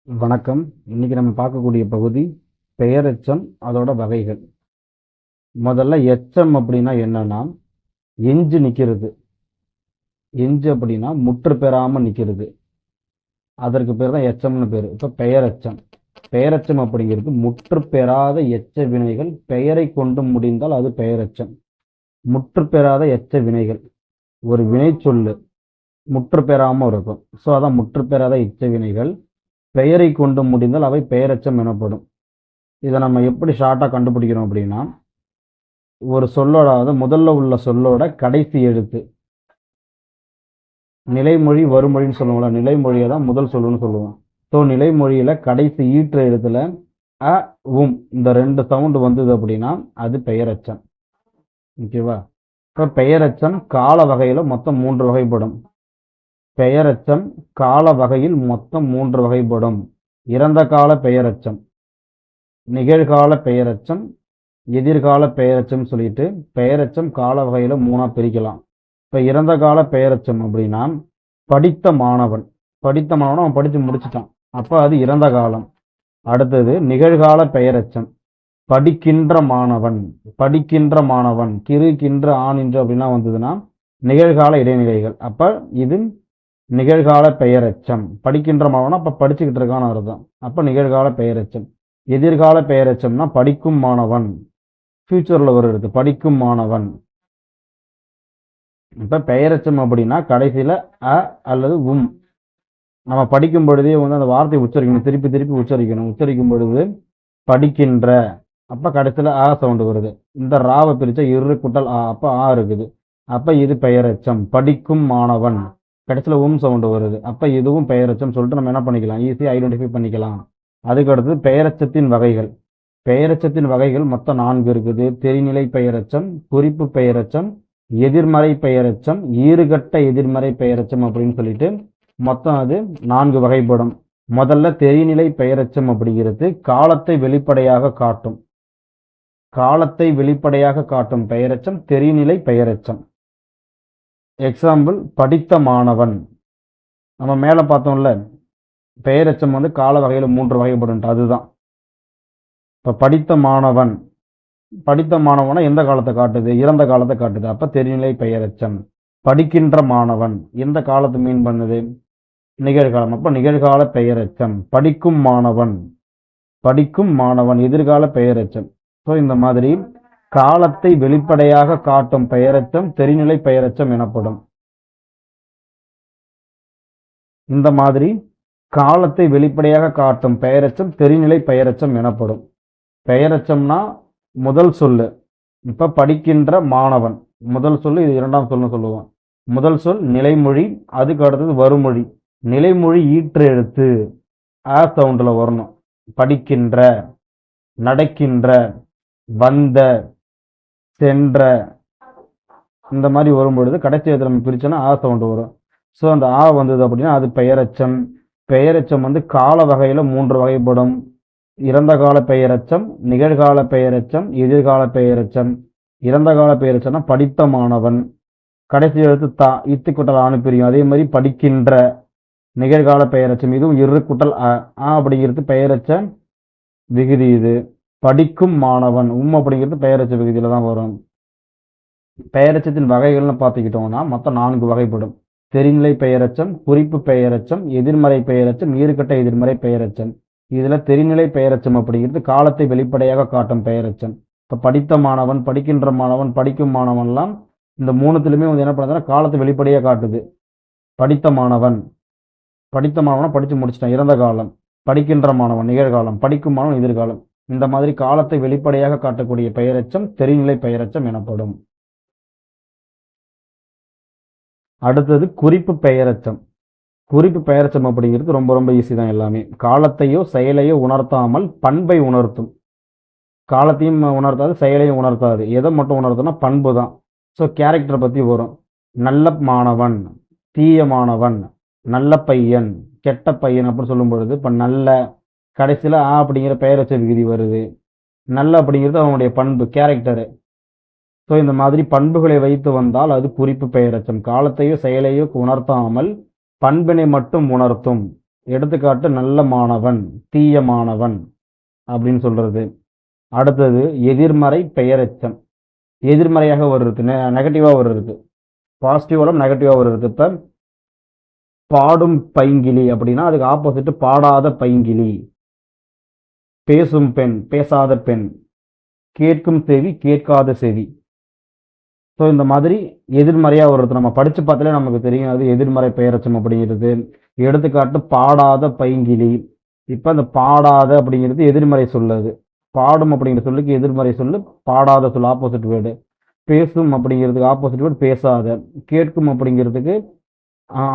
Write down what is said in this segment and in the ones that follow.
வணக்கம். இன்னைக்கு நம்ம பார்க்கக்கூடிய பகுதி பெயரெச்சம், அதோட வகைகள். முதல்ல எச்சம் அப்படின்னா என்னன்னா, எஞ்சு நிக்கிறது. எஞ்சு அப்படின்னா முற்று பெறாம நிக்கிறது. அதற்கு பேர் தான் எச்சம்னு பேரு. இப்ப பெயரெச்சம். பெயரெச்சம் அப்படிங்கிறது முற்று பெறாத எச்ச வினைகள் பெயரை கொண்டு முடிந்தால் அது பெயரெச்சம். முற்று பெறாத எச்ச வினைகள், ஒரு வினை சொல்லு முற்று பெறாம இருக்கும். ஸோ அதான் முற்று பெறாத எச்ச வினைகள் பெயரை கொண்டு முடிந்தால் அவை பெயரெச்சம் எனப்படும். இதை நம்ம எப்படி ஷார்ட்டாக கண்டுபிடிக்கிறோம் அப்படின்னா, ஒரு சொல்லோட, அதாவது முதல்ல உள்ள சொல்லோட கடைசி எழுத்து, நிலைமொழி வருமொழின்னு சொல்லுவோம்ல, நிலைமொழியை தான் முதல் சொல்லுன்னு சொல்லுவோம். ஸோ நிலைமொழியில கடைசி ஈற்று எழுத்துல அ உம் இந்த ரெண்டு சவுண்டு வந்தது அப்படின்னா அது பெயரெச்சம். ஓகேவா? இப்போ பெயரெச்சம் கால வகையில மொத்தம் 3 வகைப்படும். பெயரெச்சம் கால வகையில் மொத்தம் 3 வகைப்படும். இறந்த கால பெயரெச்சம், நிகழ்கால பெயரெச்சம், எதிர்கால பெயரெச்சம் சொல்லிட்டு பெயரெச்சம் கால வகையில 3ஆ பிரிக்கலாம். இப்ப இறந்த கால பெயரெச்சம் அப்படின்னா, படித்த மாணவன் அவன் படிச்சு முடிச்சுட்டான், அப்ப அது இறந்த காலம். அடுத்தது நிகழ்கால பெயரெச்சம், படிக்கின்ற மாணவன் கிறு கின்ற ஆனின்று அப்படின்னா வந்ததுன்னா நிகழ்கால இடைநிலைகள். அப்ப இது நிகழ்கால பெயரெச்சம். படிக்கின்ற மாணவன் அப்ப படிச்சுக்கிட்டு இருக்கான்னு அர்த்தம். அப்ப நிகழ்கால பெயரெச்சம். எதிர்கால பெயரெச்சம்னா படிக்கும் மாணவன், ஃபியூச்சர்ல வருது படிக்கும் மாணவன். இப்ப பெயரெச்சம் அப்படின்னா கடைசியில அ அல்லது உம். நம்ம படிக்கும் பொழுதே அந்த வார்த்தையை உச்சரிக்கணும், திருப்பி திருப்பி உச்சரிக்கணும். உச்சரிக்கும் பொழுது படிக்கின்ற, அப்ப கடைசியில ஆ சவுண்டு வருது. இந்த ராவை பிரிச்சா இரு குட்டல் ஆ, அப்ப ஆ இருக்குது. அப்ப இது பெயரெச்சம். படிக்கும் மாணவன், கடைசியில சவுண்டு வருது. அப்ப இதுவும் பெயரெச்சம் சொல்லிட்டு நம்ம என்ன பண்ணிக்கலாம், ஈஸியா ஐடென்டிஃபை பண்ணிக்கலாம். அதுக்கு அடுத்து பெயரெச்சத்தின் வகைகள். பெயரெச்சத்தின் வகைகள் மொத்தம் 4 இருக்குது. தெரிநிலை பெயரெச்சம், குறிப்பு பெயரெச்சம், எதிர்மறை பெயரெச்சம், ஈறுகட்ட எதிர்மறை பெயரெச்சம் அப்படின்னு சொல்லிட்டு மொத்தம் அது 4 வகைப்படும். முதல்ல தெரிநிலை பெயரெச்சம் அப்படிங்கிறது காலத்தை வெளிப்படையாக காட்டும் பெயரெச்சம் தெரிநிலை பெயரெச்சம். எக்ஸாம்பிள், படித்த மாணவன். நம்ம மேல பார்த்தோம்ல, பெயரெச்சம் கால வகையில 3 வகைப்படும். அதுதான் இப்ப படித்த மாணவனா எந்த காலத்தை காட்டுது, இறந்த காலத்தை காட்டுது. அப்ப தெரிநிலை பெயரெச்சம். படிக்கின்ற மாணவன் எந்த காலத்தை மீன் பண்ணுது, நிகழ்காலம். அப்ப நிகழ்கால பெயரெச்சம். படிக்கும் மாணவன் எதிர்கால பெயரெச்சம். ஸோ இந்த மாதிரி காலத்தை வெளிப்படையாக காட்டும் பெயரெச்சம் தெரிநிலை பெயரெச்சம் எனப்படும். இந்த மாதிரி காலத்தை வெளிப்படையாக காட்டும் பெயரெச்சம் தெரிநிலை பெயரெச்சம் எனப்படும். பெயரெச்சம்னா முதல் சொல்லு. இப்ப படிக்கின்ற மாணவன் முதல் சொல்லு, இது இரண்டாம் சொல்லுன்னு சொல்லுவோம். முதல் சொல் நிலைமொழி, அதுக்கு அடுத்தது வருமொழி. நிலைமொழி ஈற்று எழுத்து ஆ சவுண்ட்ல வரணும். படிக்கின்ற, நடக்கின்ற, வந்த, சென்ற, இந்த மாதிரி வரும்பொழுது கடைசி எழுத்து நம்ம பிரிச்சோன்னா ஆ சவுண்டு வரும். ஸோ அந்த ஆ வந்தது அப்படின்னா அது பெயரெச்சம். பெயரெச்சம் கால வகையில 3 வகைப்படும். இறந்த கால பெயரெச்சம், நிகழ்கால பெயரெச்சம், எதிர்கால பெயரெச்சம். இறந்த கால பெயரெச்சம்னா படித்த மாணவன், கடைசி எழுத்து தா, இத்து குட்டல் ஆணு பிரியும். அதே மாதிரி படிக்கின்ற நிகழ்கால பெயரெச்சம், இதுவும் இரு குட்டல் ஆ அப்படிங்கிறது பெயரெச்ச விகுதி. இது படிக்கும் மாணவன் அப்படிங்கிறது பெயரெச்ச விகுதியில தான் வரும். பெயரெச்சத்தின் வகைகள்னு பார்த்துக்கிட்டோம்னா மொத்தம் 4 வகைப்படும். தெரிநிலை பெயரெச்சம், குறிப்பு பெயரெச்சம், எதிர்மறை பெயரெச்சம், ஈறுகட்ட எதிர்மறை பெயரெச்சம். இதுல தெரிநிலை பெயரெச்சம் அப்படிங்கிறது காலத்தை வெளிப்படையாக காட்டும் பெயரெச்சம். இப்ப படித்த மாணவன், படிக்கின்ற மாணவன், படிக்கும் மாணவன்லாம் இந்த 3த்துலயுமே என்ன பண்ணுறதுன்னா காலத்தை வெளிப்படையாக காட்டுது. படித்த மாணவன் படிச்சு முடிச்சிட்டான், இறந்த காலம். படிக்கின்ற மாணவன் நிகழ்காலம், படிக்கும் மாணவன் எதிர்காலம். இந்த மாதிரி காலத்தை வெளிப்படையாக காட்டக்கூடிய பெயரெச்சம் தெரிநிலை பெயரெச்சம் எனப்படும். அடுத்தது குறிப்பு பெயரெச்சம். குறிப்பு பெயரெச்சம் அப்படிங்கிறது ரொம்ப ரொம்ப ஈஸி தான். எல்லாமே காலத்தையோ செயலையோ உணர்த்தாமல் பண்பை உணர்த்தும். காலத்தையும் உணர்த்தாது, செயலையும் உணர்த்தாது. எதை மட்டும் உணர்த்தும்னா பண்பு தான். ஸோ கேரக்டரை பத்தி வரும். நல்ல மாணவன், தீய மாணவன், நல்ல பையன், கெட்ட பையன் அப்படின்னு சொல்லும் பொழுது இப்ப நல்ல கடைசியில ஆ அப்படிங்கிற பெயரெச்ச விகுதி வருது. நல்ல அப்படிங்கிறது அவனுடைய பண்பு, கேரக்டரு. ஸோ இந்த மாதிரி பண்புகளை வைத்து வந்தால் அது குறிப்பு பெயரெச்சம். காலத்தையோ செயலையோ உணர்த்தாமல் பண்பினை மட்டும் உணர்த்தும். எடுத்துக்காட்டு நல்ல மாணவன், தீய மாணவன் அப்படின்னு சொல்றது. அடுத்தது எதிர்மறை பெயரெச்சம். எதிர்மறையாக வருது, நெகட்டிவா வருது. பாசிட்டிவோட நெகட்டிவா வருது. இப்ப பாடும் பைங்கிளி அப்படின்னா அதுக்கு ஆப்போசிட் பாடாத பைங்கிளி. பேசும் பெண், பேசாத பெண். கேட்கும் செவி, கேட்காத செவி. ஸோ இந்த மாதிரி எதிர்மறையாக வருது. நம்ம படித்து பார்த்தாலே நமக்கு தெரியும் அது எதிர்மறை பெயரச்சம் அப்படிங்கிறது. எடுத்துக்காட்டு பாடாத பைங்கிளி. இப்போ அந்த பாடாத அப்படிங்கிறது எதிர்மறை சொல்லுது. பாடும் அப்படிங்கிற சொல்லுக்கு எதிர்மறை சொல்லு பாடாத சொல், ஆப்போசிட் வேர்டு. பேசும் அப்படிங்கிறதுக்கு ஆப்போசிட் வேர்டு பேசாத. கேட்கும் அப்படிங்கிறதுக்கு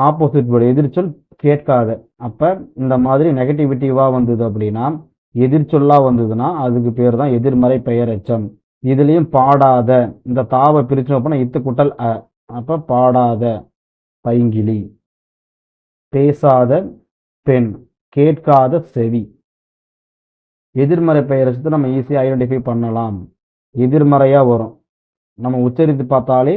ஆப்போசிட் வேர்டு எதிர்ச்சொல் கேட்காத. அப்போ இந்த மாதிரி நெகட்டிவிட்டிவாக வந்தது அப்படின்னா, எதிர்ச்சொல்லா வந்ததுன்னா அதுக்கு பேர் தான் எதிர்மறை பெயரெச்சம். இதுலேயும் பாடாத, இந்த தாவை பிரிச்சோம் அப்படின்னா இத்து குட்டல் அ. அப்போ பாடாத பைங்கிளி, பேசாத பெண், கேட்காத செவி. எதிர்மறை பெயரச்சத்தை நம்ம ஈஸியாக ஐடென்டிஃபை பண்ணலாம். எதிர்மறையாக வரும், நம்ம உச்சரித்து பார்த்தாலே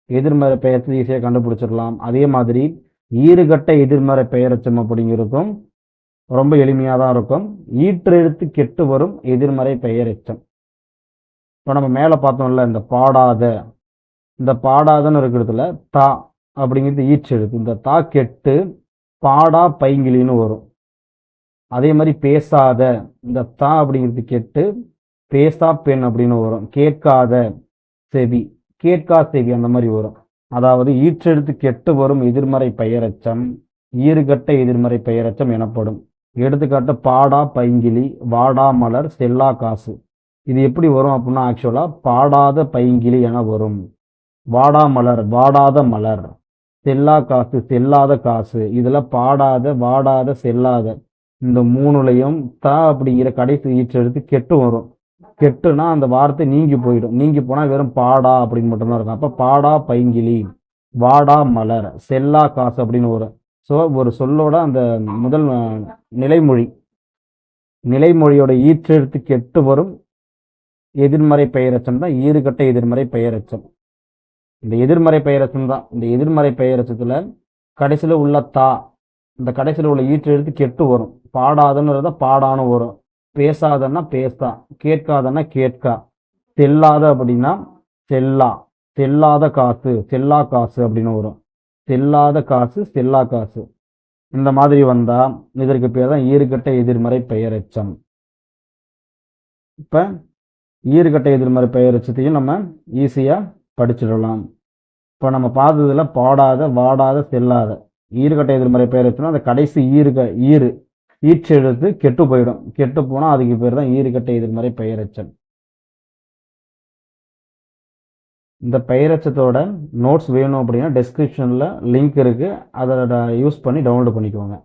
எதிர்மறை பெயரச்சத்தை ஈஸியாக கண்டுபிடிச்சிடலாம். அதே மாதிரி ஈறுகட்ட எதிர்மறை பெயரச்சம் அப்படிங்கிறதும் ரொம்ப எளிமையாக தான் இருக்கும். ஈற்றெழுத்து கெட்டு வரும் எதிர்மறை பெயரெச்சம். இப்போ நம்ம மேலே பார்த்தோம்ல இந்த பாடாத, இந்த பாடாதன்னு இருக்கிறதுல தா அப்படிங்கிறது ஈற்றெழுத்து. இந்த தா கெட்டு பாடா பைங்கிலின்னு வரும். அதே மாதிரி பேசாத, இந்த தா அப்படிங்கிறது கெட்டு பேசா பெண் அப்படின்னு வரும். கேட்காத செவி, கேட்கா செவி அந்த மாதிரி வரும். அதாவது ஈற்றெழுத்து கெட்டு வரும் எதிர்மறை பெயரெச்சம் ஈறுகட்ட எதிர்மறை பெயரெச்சம் எனப்படும். எடுத்துக்காட்டு பாடா பைங்கிளி, வாடா மலர், செல்லா காசு. இது எப்படி வரும் அப்படின்னா ஆக்சுவலாக பாடாத பைங்கிளி என வரும். வாடா மலர், வாடாத மலர். செல்லா காசு, செல்லாத காசு. இதில் பாடாத, வாடாத, செல்லாத இந்த மூணுலையும் த அப்படிங்கிற கடைசி ஈற்றெழுத்து கெட்டு வரும். கெட்டுனா அந்த வார்த்தை நீங்கி போயிடும். நீங்கி போனால் வெறும் பாடா அப்படின்னு மட்டும்தான் இருக்கும். அப்போ பாடா பைங்கிளி, வாடா மலர், செல்லா காசு அப்படின்னு வரும். ஸோ ஒரு சொல்லோட அந்த முதல் நிலைமொழியோட ஈற்றெழுத்து கெட்டு வரும் எதிர்மறை பெயரெச்சம் தான் ஈறுகட்ட எதிர்மறை பெயரெச்சம். இந்த எதிர்மறை பெயரெச்சம் தான். இந்த எதிர்மறை பெயரெச்சத்தில் கடைசியில் உள்ள தா, இந்த கடைசியில் உள்ள ஈற்றெழுத்து கெட்டு வரும். பாடாதன்னு பாடான்னு வரும். பேசாதன்னா பேசா, கேட்காதன்னா கேட்கா, செல்லாத அப்படின்னா செல்லா, செல்லாத காசு, செல்லா காசு அப்படின்னு வரும். செல்லாத காசு, செல்லா காசு. இந்த மாதிரி வந்தா இதற்கு பேர் தான் ஈறுகட்ட எதிர்மறை பெயரெச்சம். இப்ப ஈறுகட்ட எதிர்மறை பெயரெச்சத்தையும் நம்ம ஈஸியா படிச்சிடலாம். இப்ப நம்ம பார்த்ததுல பாடாத, வாடாத, செல்லாத ஈறுகட்ட எதிர்மறை பெயரெச்சம்னா அந்த கடைசி ஈற்றெழுத்து கெட்டு போயிடும். கெட்டு போனா அதுக்கு பேர் தான் ஈறுகட்ட எதிர்மறை பெயரெச்சம். இந்த பெயரெச்சத்தோட நோட்ஸ் வேணும் அப்படின்னா டெஸ்கிரிப்ஷனில் லிங்க் இருக்குது, அதை யூஸ் பண்ணி டவுன்லோட் பண்ணிக்கோங்க.